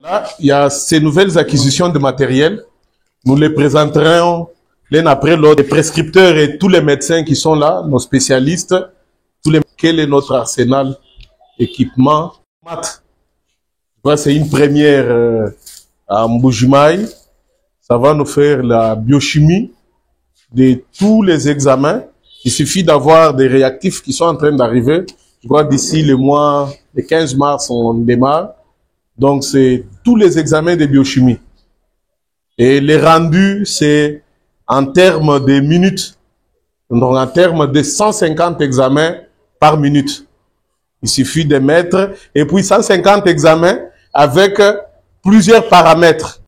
Là, il y a ces nouvelles acquisitions de matériel. Nous les présenterons l'un après l'autre. Les prescripteurs et tous les médecins qui sont là, nos spécialistes, quel est notre arsenal équipement. C'est une première à Mbujimaï. Ça va nous faire la biochimie de tous les examens. Il suffit d'avoir des réactifs qui sont en train d'arriver. Je crois d'ici le 15 mars, on démarre. Donc, c'est tous les examens de biochimie. Et les rendus, c'est en termes de minutes. Donc, en termes de 150 examens par minute. Il suffit de mettre, et puis 150 examens avec plusieurs paramètres.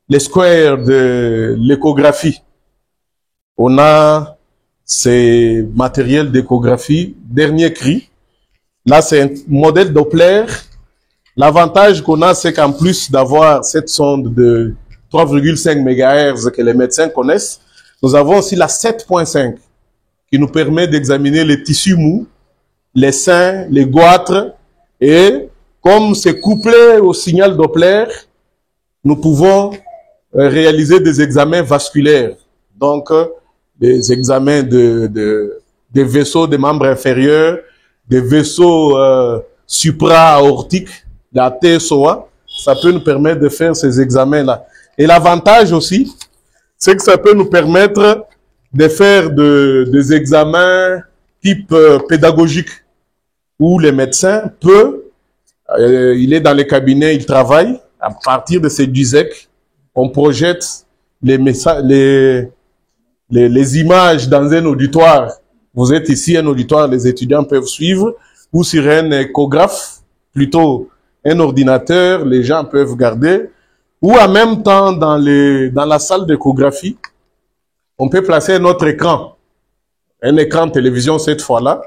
Les squares de l'échographie. On a ces matériels d'échographie, dernier cri. Là, c'est un modèle Doppler. L'avantage qu'on a, c'est qu'en plus d'avoir cette sonde de 3,5 MHz que les médecins connaissent, nous avons aussi la 7.5 qui nous permet d'examiner les tissus mous, les seins, les goitres, et comme c'est couplé au signal Doppler, nous pouvons réaliser des examens vasculaires. Donc, des examens des vaisseaux des membres inférieurs, des vaisseaux supra-aortiques, la TSOA, ça peut nous permettre de faire ces examens-là. Et l'avantage aussi, c'est que ça peut nous permettre de faire des examens type pédagogique, où les médecins peuvent, il est dans les cabinets, il travaille, à partir de ces DUSEC, on projette les images dans un auditoire. Vous êtes ici, un auditoire, les étudiants peuvent suivre, ou sur un échographe, plutôt un ordinateur, les gens peuvent garder, ou en même temps dans la salle d'échographie, on peut placer un autre écran, un écran de télévision cette fois-là.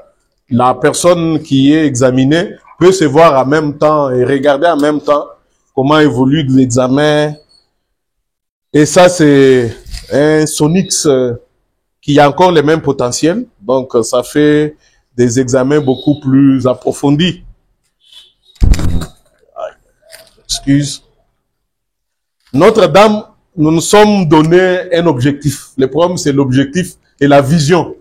La personne qui est examinée peut se voir en même temps et regarder en même temps comment évolue l'examen. Et ça, c'est un Sonix qui a encore les mêmes potentiels. Donc, ça fait des examens beaucoup plus approfondis. Excuse. Notre-Dame, nous nous sommes donné un objectif. Le problème, c'est l'objectif et la vision.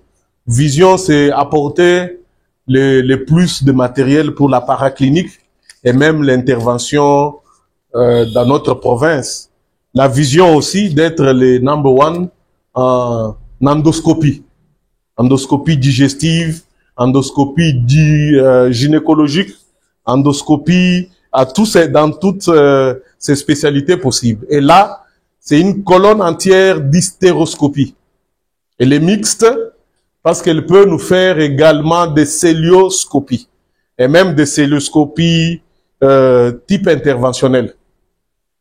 Vision, c'est apporter le plus de matériel pour la paraclinique et même l'intervention dans notre province. La vision aussi d'être les number one en endoscopie. Endoscopie digestive, endoscopie gynécologique, endoscopie dans toutes ces spécialités possibles. Et là, c'est une colonne entière d'hystéroscopie. Elle est mixte parce qu'elle peut nous faire également des célioscopies et même des célioscopies type interventionnel.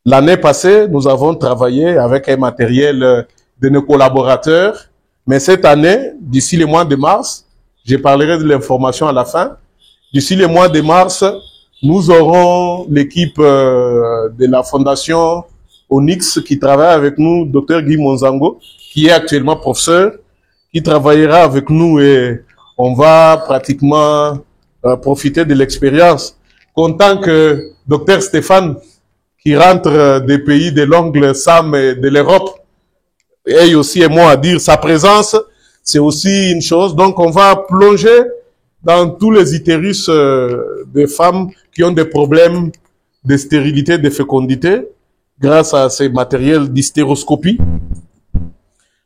L'année passée, nous avons travaillé avec un matériel de nos collaborateurs, mais cette année, d'ici le mois de mars, je parlerai de l'information à la fin, d'ici le mois de mars, nous aurons l'équipe de la fondation Onyx qui travaille avec nous, Dr Guy Monzango, qui est actuellement professeur, qui travaillera avec nous et on va pratiquement profiter de l'expérience. Content que Dr Stéphane, qui rentre des pays de l'ongle Sam et de l'Europe, ait aussi un mot à dire. Sa présence, c'est aussi une chose. Donc, on va plonger dans tous les utérus des femmes qui ont des problèmes de stérilité, de fécondité, grâce à ces matériels d'hystéroscopie.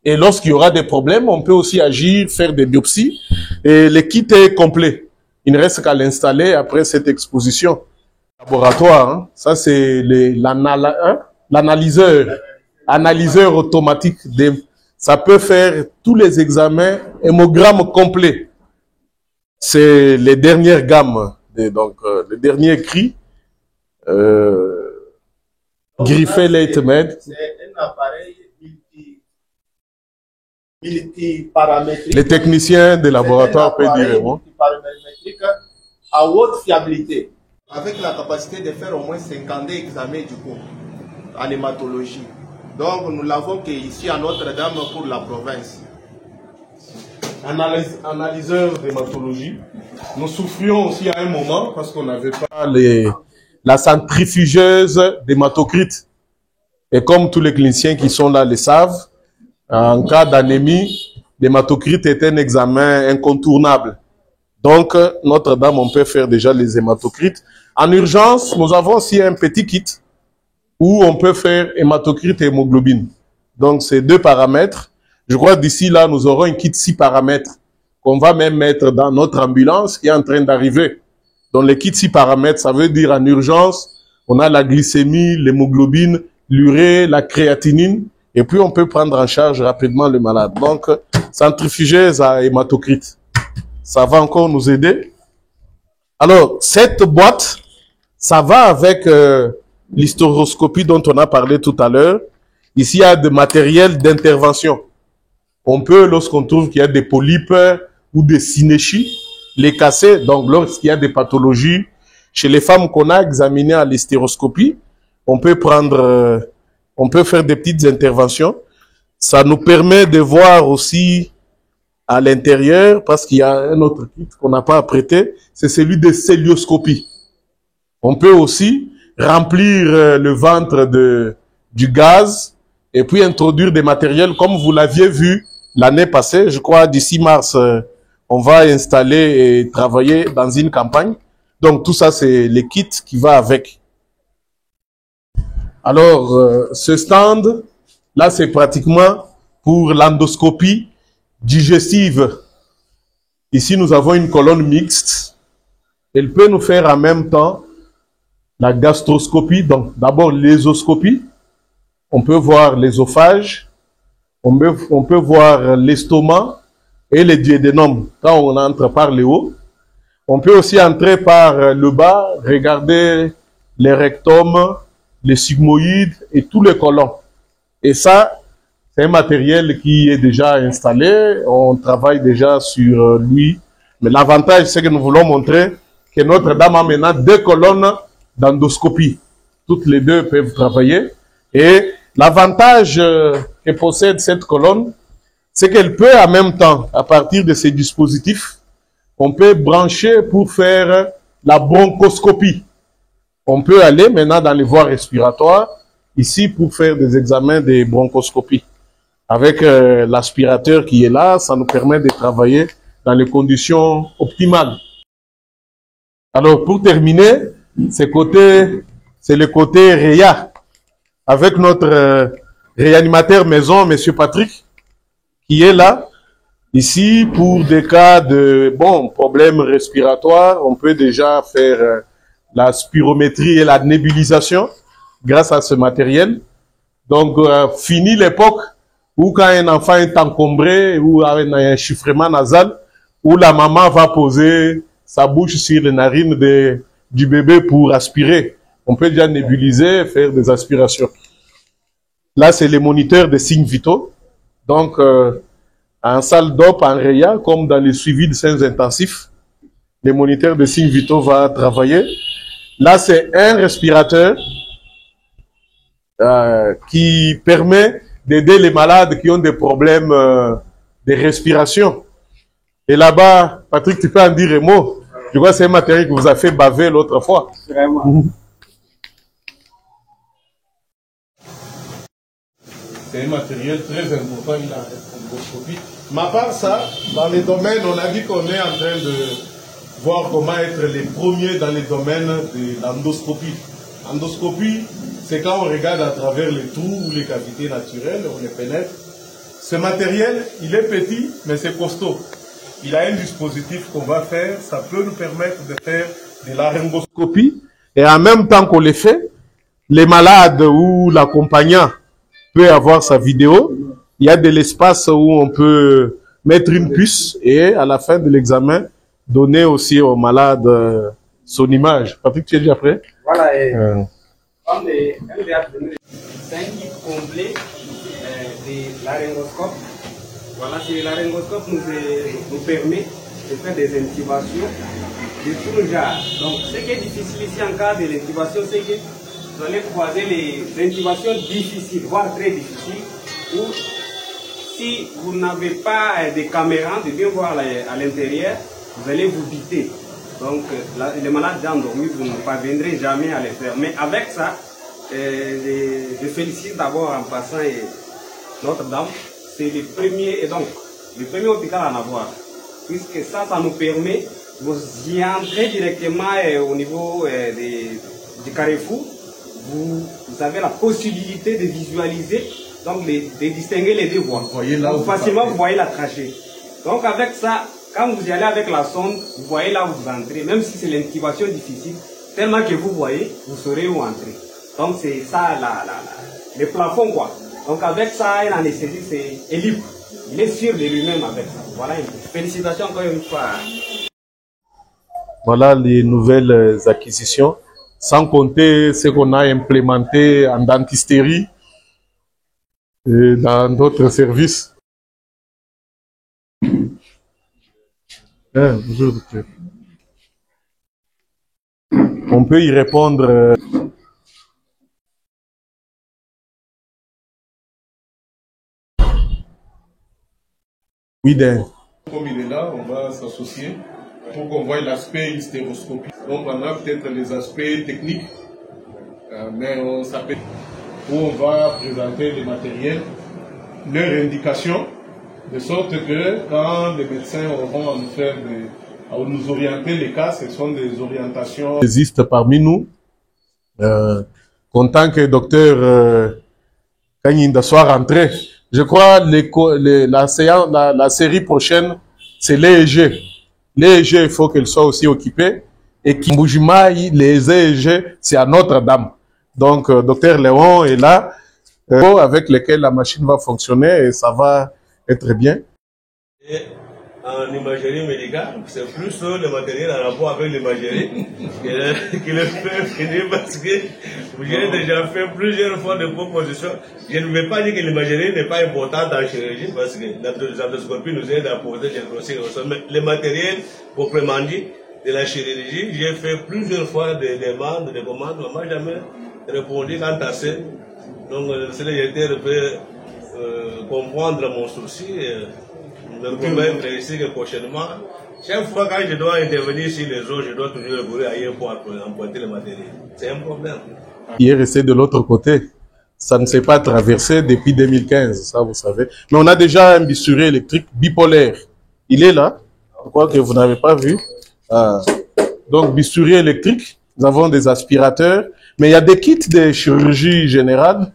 Et lorsqu'il y aura des problèmes, on peut aussi agir, faire des biopsies. Et le kit est complet. Il ne reste qu'à l'installer après cette exposition. Laboratoire, hein. Ça c'est l'analyseur. Analyseur automatique. Ça peut faire tous les examens, hémogramme complet. C'est les dernières gammes. Donc, le dernier cri. Griffé Leitmed. C'est un appareil multiparamétrique. Les techniciens des laboratoires peuvent dire. Multiparamétrique à haute fiabilité, avec la capacité de faire au moins 50 examens du coup en hématologie. Donc nous l'avons ici à Notre-Dame pour la province. analyseur d'hématologie. Nous souffrions aussi à un moment parce qu'on n'avait pas la centrifugeuse d'hématocrite. Et comme tous les cliniciens qui sont là le savent, en cas d'anémie, l'hématocrite est un examen incontournable. Donc, Notre-Dame, on peut faire déjà les hématocrites. En urgence, nous avons aussi un petit kit où on peut faire hématocrite et hémoglobine. Donc, c'est 2 paramètres. Je crois d'ici là, nous aurons un kit 6 paramètres qu'on va même mettre dans notre ambulance qui est en train d'arriver. Donc, les kits 6 paramètres, ça veut dire en urgence, on a la glycémie, l'hémoglobine, l'urée, la créatinine, et puis on peut prendre en charge rapidement le malade. Donc, centrifugeuse à hématocrite, ça va encore nous aider. Alors, cette boîte, ça va avec l'hystéroscopie dont on a parlé tout à l'heure. Ici, il y a des matériels d'intervention. On peut, lorsqu'on trouve qu'il y a des polypes ou des synéchies, les casser. Donc, lorsqu'il y a des pathologies, chez les femmes qu'on a examinées à l'hystéroscopie, on peut faire des petites interventions. Ça nous permet de voir aussi à l'intérieur, parce qu'il y a un autre kit qu'on n'a pas apprêté, c'est celui de célioscopie. On peut aussi remplir le ventre du gaz et puis introduire des matériels comme vous l'aviez vu l'année passée. Je crois d'ici mars, on va installer et travailler dans une campagne. Donc tout ça, c'est les kits qui va avec. Alors, ce stand, là, c'est pratiquement pour l'endoscopie digestive. Ici, nous avons une colonne mixte. Elle peut nous faire en même temps la gastroscopie, donc d'abord l'ésoscopie. On peut voir l'ésophage, on peut voir l'estomac et les duodénum quand on entre par le haut. On peut aussi entrer par le bas, regarder les rectums, les sigmoïdes et tous les côlons. Et ça, c'est un matériel qui est déjà installé, on travaille déjà sur lui. Mais l'avantage, c'est que nous voulons montrer que Notre-Dame a maintenant 2 colonnes d'endoscopie. Toutes les 2 peuvent travailler. Et l'avantage que possède cette colonne, c'est qu'elle peut en même temps, à partir de ces dispositifs, on peut brancher pour faire la bronchoscopie. On peut aller maintenant dans les voies respiratoires, ici pour faire des examens de bronchoscopie. Avec l'aspirateur qui est là, ça nous permet de travailler dans les conditions optimales. Alors pour terminer, c'est le côté réa, avec notre réanimateur maison, Monsieur Patrick, qui est là. Ici, pour des cas de problèmes respiratoires, on peut déjà faire la spirométrie et la nébulisation grâce à ce matériel. Donc, fini l'époque où quand un enfant est encombré ou a un chiffrement nasal, où la maman va poser sa bouche sur les narines du bébé pour aspirer. On peut déjà nébuliser, faire des aspirations. Là, c'est les moniteurs de signes vitaux. Donc, en salle d'op, en réa, comme dans les suivis de soins intensifs, les moniteurs de signes vitaux vont travailler. Là, c'est un respirateur qui permet d'aider les malades qui ont des problèmes de respiration. Et là-bas, Patrick, tu peux en dire un mot? Je vois que c'est un matériel que vous a fait baver l'autre fois. Vraiment. C'est un matériel très important, il a l'endoscopie. Mais à part ça, dans les domaines, on a dit qu'on est en train de voir comment être les premiers dans les domaines de l'endoscopie. Endoscopie, c'est quand on regarde à travers les trous ou les cavités naturelles, on les pénètre. Ce matériel, il est petit, mais c'est costaud. Il a un dispositif qu'on va faire, ça peut nous permettre de faire de la laryngoscopie. Et en même temps qu'on les fait, les malades ou l'accompagnant peut avoir sa vidéo. Il y a de l'espace où on peut mettre une puce et à la fin de l'examen, donner aussi au malade son image. Patrick, tu es déjà prêt? Voilà, comme un 5 kits complets de laryngoscope. Voilà, ce laryngoscope nous permet de faire des intubations de tout genre. Donc, ce qui est difficile ici en cas de l'intubation, c'est que vous allez croiser les intubations difficiles, voire très difficiles, où si vous n'avez pas des caméras de bien voir à l'intérieur, vous allez vous biter. Donc les malades endormis, vous ne parviendrez jamais à les faire. Mais avec ça, je félicite d'abord en passant Notre-Dame. C'est le premier, et donc le premier hôpital à en avoir. Puisque ça nous permet, vous y entrez directement au niveau du carrefour. Vous avez la possibilité de visualiser, donc de distinguer les deux voies. Facilement, vous voyez la trachée. Donc avec ça, quand vous y allez avec la sonde, vous voyez là où vous entrez, même si c'est l'intubation difficile, tellement que vous voyez, vous saurez où entrer. Donc c'est ça, le plafond quoi. Donc avec ça, un anesthésiste est libre. Il est sûr de lui-même avec ça. Voilà, félicitations encore une fois. Voilà les nouvelles acquisitions, sans compter ce qu'on a implémenté en dentisterie et dans d'autres services. Bonjour, docteur. On peut y répondre. Oui, comme il est là, on va s'associer pour qu'on voie l'aspect hystéroscopie. Donc on a peut-être les aspects techniques, mais on s'appelle où on va présenter les matériels, leurs indications, de sorte que quand les médecins auront à nous faire à nous orienter les cas, ce sont des orientations qui existent parmi nous. Content que le docteur Kanyinda soit rentré. Je crois la série prochaine, c'est l'EEG. L'EEG, il faut qu'elle soit aussi occupée. Et Kimboujimaï, les EEG, c'est à Notre-Dame. Donc, docteur Léon est là, avec lequel la machine va fonctionner et ça va être bien. Et en imagerie médicale, c'est plus le matériel en rapport avec l'imagerie qui le fait finir parce que j'ai déjà fait plusieurs fois de propositions. Je ne vais pas dire que l'imagerie n'est pas importante en chirurgie parce que l'endoscopie nous aide à poser des diagnostics. Mais le matériel, proprement dit, de la chirurgie, j'ai fait plusieurs fois des demandes, des commandes, on ne m'a jamais répondu quant à ça. Donc, c'est le directeur peut comprendre mon souci. Je promets ici que prochainement, chaque fois quand je dois intervenir sur les eaux, je dois toujours recourir ailleurs pour emprunter le matériel. C'est un problème. Il est resté de l'autre côté. Ça ne s'est pas traversé depuis 2015, ça vous savez. Mais on a déjà un bistouri électrique bipolaire. Il est là. Je crois que vous n'avez pas vu. Donc bistouri électrique, nous avons des aspirateurs. Mais il y a des kits de chirurgie générale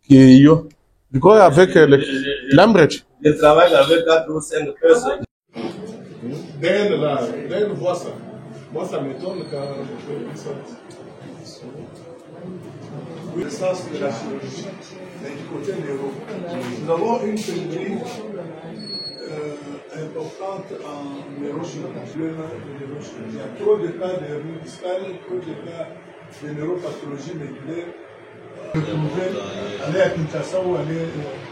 qui je crois avec l'Ambridge. Je travaille avec 4 ou 5 personnes. Dan voit ça. Moi, ça m'étonne quand je fais ça. Le sens de la chirurgie, mais du côté neuro. Nous avons une pénurie importante en neurochirurgie. Il y a trop de cas de hernie discale, trop de cas de neuropathologie médulaire. Vous pouvez aller à Kinshasa ou aller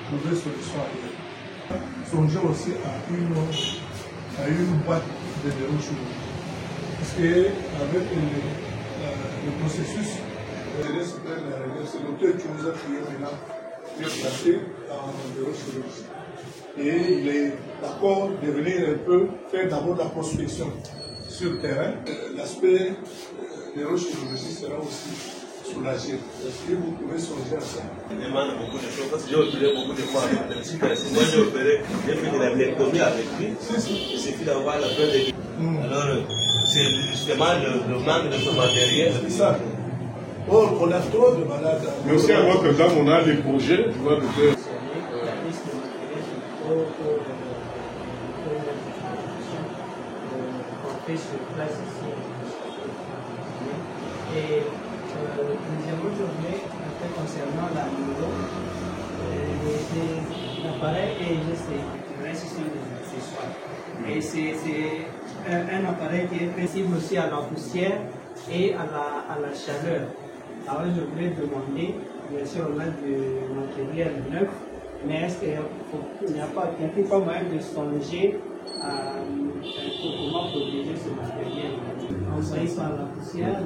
trouver solution ailleurs. Songez aussi à une boîte de neurochirurgie. Parce qu'avec le processus, c'est l'auteur qui nous a prié maintenant de passer en neurochirurgie. Et il est d'accord de venir un peu faire d'abord la prospection sur le terrain. L'aspect neurochirurgie sera aussi soulagé. Est-ce que vous pouvez songer à ça? Je demande beaucoup de choses parce que j'ai opéré beaucoup de fois avec le psy. Moi j'ai fait de la myectomie avec lui. Il suffit d'avoir la peur de lui. Alors c'est justement le manque de ce matériel. C'est ça. Or, on a trop de malades. Mais aussi à Notre-Dame, on a des projets. Je vois docteur. Et deuxième journée, concernant la neuro, l'appareil est juste une restitution des accessoires. Et c'est un appareil qui est sensible aussi à la poussière et à la chaleur. Alors je voulais demander, bien sûr on a du matériel neuf, mais est-ce qu'il n'y a pas moyen de songer à comment protéger ce matériel envahi par la poussière?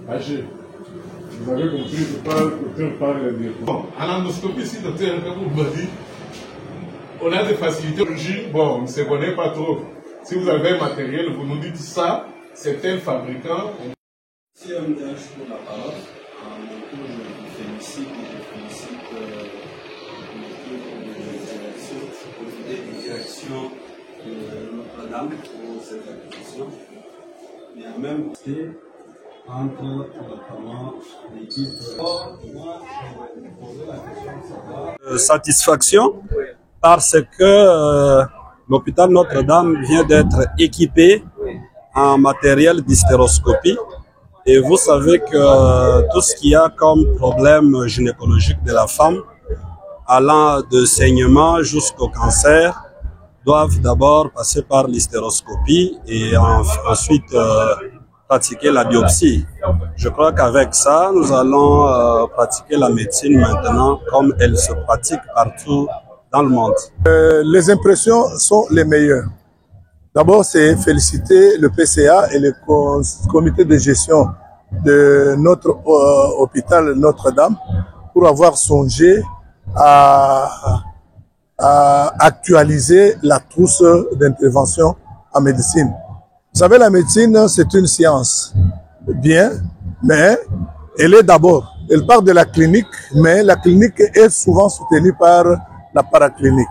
AG. Vous avez compris, je parle docteur par la diapo. Bon, en endoscopie, si docteur dit, on a des facilités. Bon, on ne se connaît pas trop. Si vous avez un matériel, vous nous dites ça, c'est tel fabricant. Merci MDH pour la parole. À mon tour, je vous félicite et je félicite le comité de direction de Notre-Dame pour cette acquisition. Et en même temps, entre notamment l'équipe. Moi, je vais poser la question de savoir. Satisfaction parce que l'hôpital Notre-Dame vient d'être équipé en matériel d'hystéroscopie. Et vous savez que tout ce qu'il y a comme problème gynécologique de la femme, allant de saignement jusqu'au cancer, doivent d'abord passer par l'hystéroscopie et ensuite pratiquer la biopsie. Je crois qu'avec ça, nous allons pratiquer la médecine maintenant comme elle se pratique partout dans le monde. Les impressions sont les meilleures. D'abord, c'est féliciter le PCA et le comité de gestion de notre hôpital Notre-Dame pour avoir songé à actualiser la trousse d'intervention en médecine. Vous savez, la médecine, c'est une science, bien, mais elle est d'abord, elle part de la clinique, mais la clinique est souvent soutenue par la paraclinique.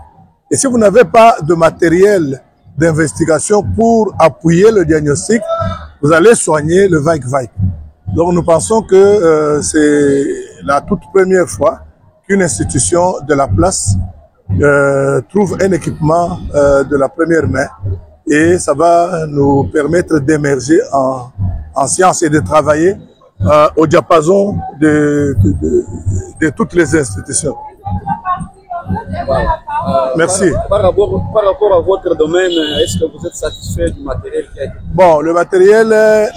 Et si vous n'avez pas de matériel d'investigation pour appuyer le diagnostic, vous allez soigner le vague-vague. Donc nous pensons que c'est la toute première fois qu'une institution de la place trouve un équipement de la première main et ça va nous permettre d'émerger en sciences et de travailler au diapason de toutes les institutions. Merci. Par rapport à votre domaine, est-ce que vous êtes satisfait du matériel qui a été... Bon, le matériel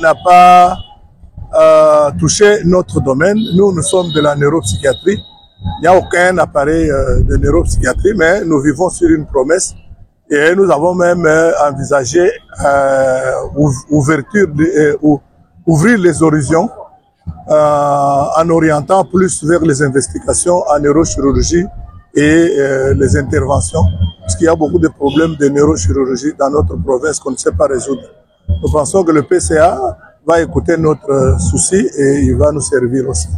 n'a pas touché notre domaine. Nous sommes de la neuropsychiatrie. Il n'y a aucun appareil de neuropsychiatrie, mais nous vivons sur une promesse et nous avons même envisagé ouvrir les horizons en orientant plus vers les investigations en neurochirurgie et les interventions, parce qu'il y a beaucoup de problèmes de neurochirurgie dans notre province qu'on ne sait pas résoudre. Nous pensons que le PCA va écouter notre souci et il va nous servir aussi.